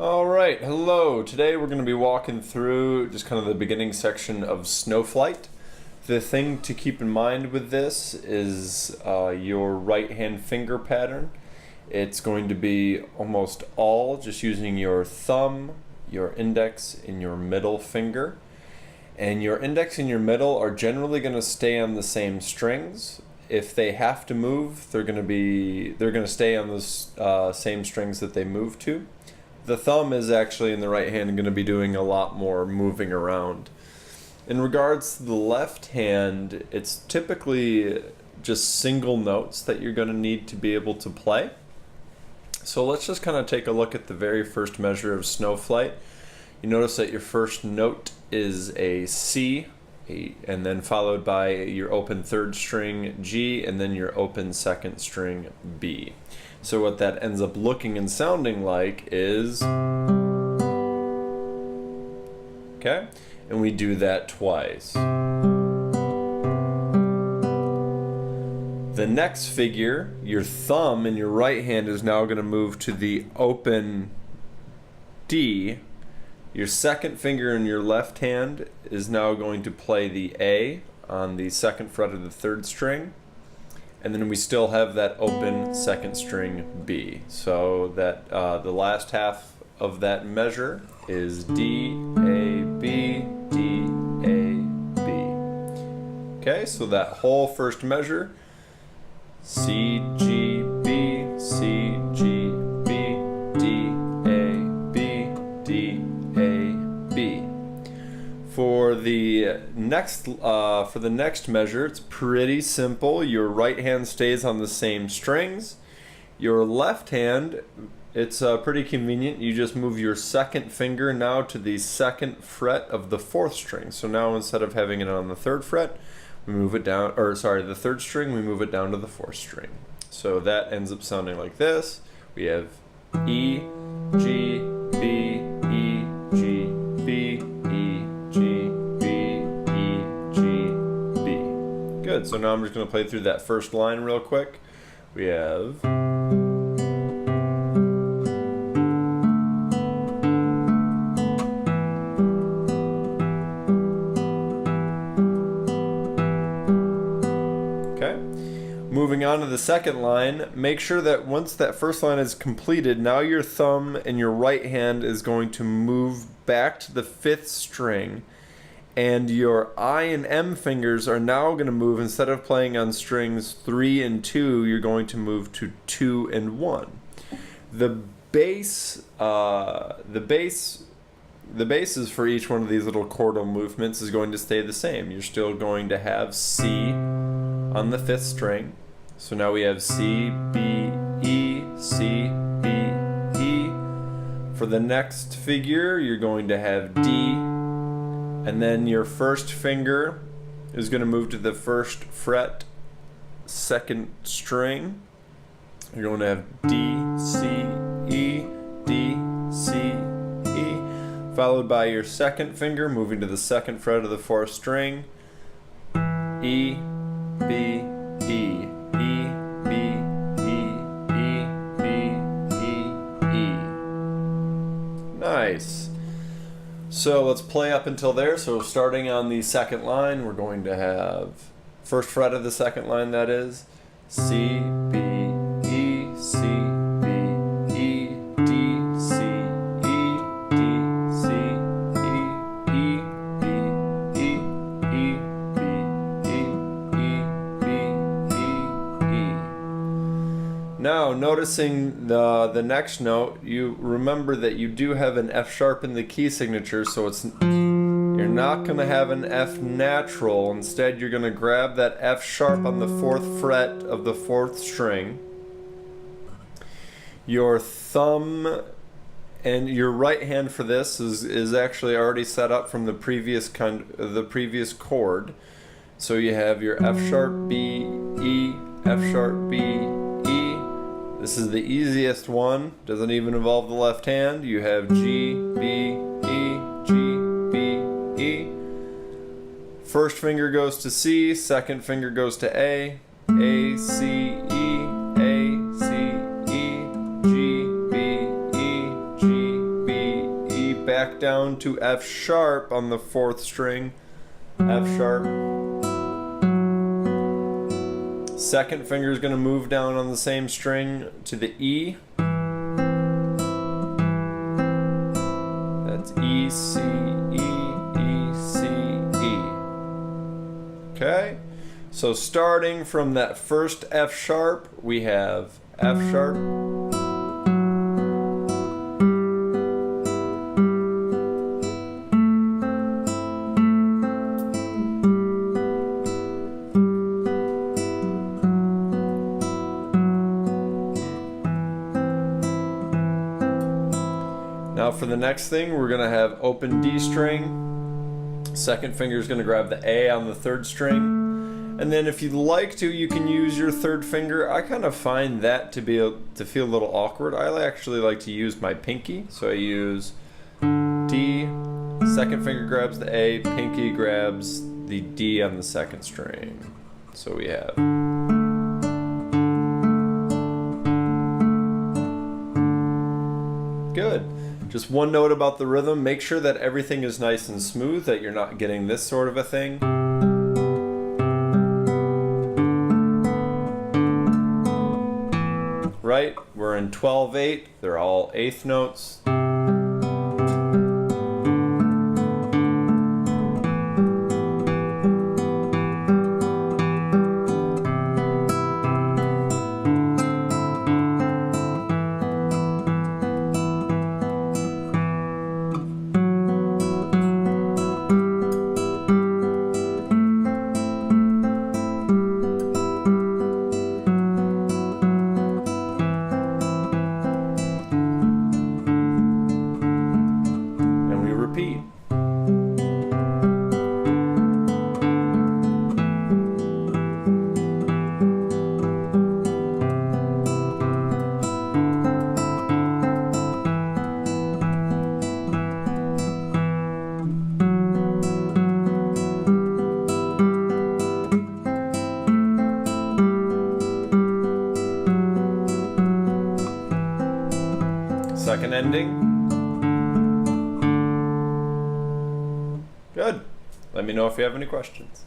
Alright, hello. Today we're going to be walking through just kind of the beginning section of Snowflight. The thing to keep in mind with this is your right hand finger pattern. It's going to be almost all just using your thumb, your index, and your middle finger. And your index and your middle are generally going to stay on the same strings. If they have to move, they're going to stay on those same strings that they move to. The thumb is actually in the right hand going to be doing a lot more moving around. In regards to the left hand, it's typically just single notes that you're going to need to be able to play. So let's just kind of take a look at the very first measure of Snowflight. You notice that your first note is a C, and then followed by your open third string G, and then your open second string B. So what that ends up looking and sounding like is, okay, and we do that twice. The next figure, your thumb in your right hand is now going to move to the open D. Your second finger in your left hand is now going to play the A on the second fret of the third string. And then we still have that open second string B. So that the last half of that measure is D, A, B, D, A, B. Okay, so that whole first measure, C, G, B, C, G, B, D, A, B, D, A, B. For the next measure, it's pretty simple. Your right hand stays on the same strings. Your left hand, it's pretty convenient. You just move your second finger now to the second fret of the fourth string. So now instead of having it on the third fret, we move it down, or sorry, the third string, we move it down to the fourth string. So that ends up sounding like this. We have E, G, B, E, G, B, E, G, B, E, G, B. Good, so now I'm just going to play through that first line real quick. We have... Okay. Moving on to the second line, make sure that once that first line is completed, now your thumb and your right hand is going to move back to the fifth string, and your I and M fingers are now going to move, instead of playing on strings 3 and 2, you're going to move to 2 and 1. The bases for each one of these little chordal movements is going to stay the same. You're still going to have C on the fifth string. So now we have C, B, E, C, B, E. For the next figure, you're going to have D, and then your first finger is going to move to the first fret, second string. You're going to have D, C, E, D, C, E, followed by your second finger moving to the second fret of the fourth string, E, B, E, E, B, E, E, B, E, E. Nice. So let's play up until there. So starting on the second line, we're going to have first fret of the second line, that is, C, B, E, C, B, E, D, C, E, D, C, E, E, B, E, E, B, E, E, E. Now, noticing the next note, you remember that you do have an F sharp in the key signature, so you're not going to have an F natural. Instead, you're going to grab that F sharp on the fourth fret of the fourth string. Your thumb and your right hand for this is actually already set up from the previous chord. So you have your F sharp, B, E, F sharp, B, E. This is the easiest one, doesn't even involve the left hand. You have G, B, E, G, B, E. First finger goes to C, second finger goes to A, C, E, A, C, E, G, B, E, G, B, back down to F sharp on the 4th string. F sharp. Second finger is going to move down on the same string to the E. That's E, C, E, E, C, E. Okay? So starting from that first F sharp, we have F sharp. Now for the next thing, we're going to have open D string. Second finger is going to grab the A on the 3rd string. And then if you'd like to, you can use your 3rd finger. I kind of find that to feel a little awkward. I actually like to use my pinky. So I use D, second finger grabs the A, pinky grabs the D on the 2nd string. So we have good. Just one note about the rhythm, make sure that everything is nice and smooth, that you're not getting this sort of a thing. Right? We're in 12/8, they're all 8th notes. Repeat. Second ending. Good. Let me know if you have any questions.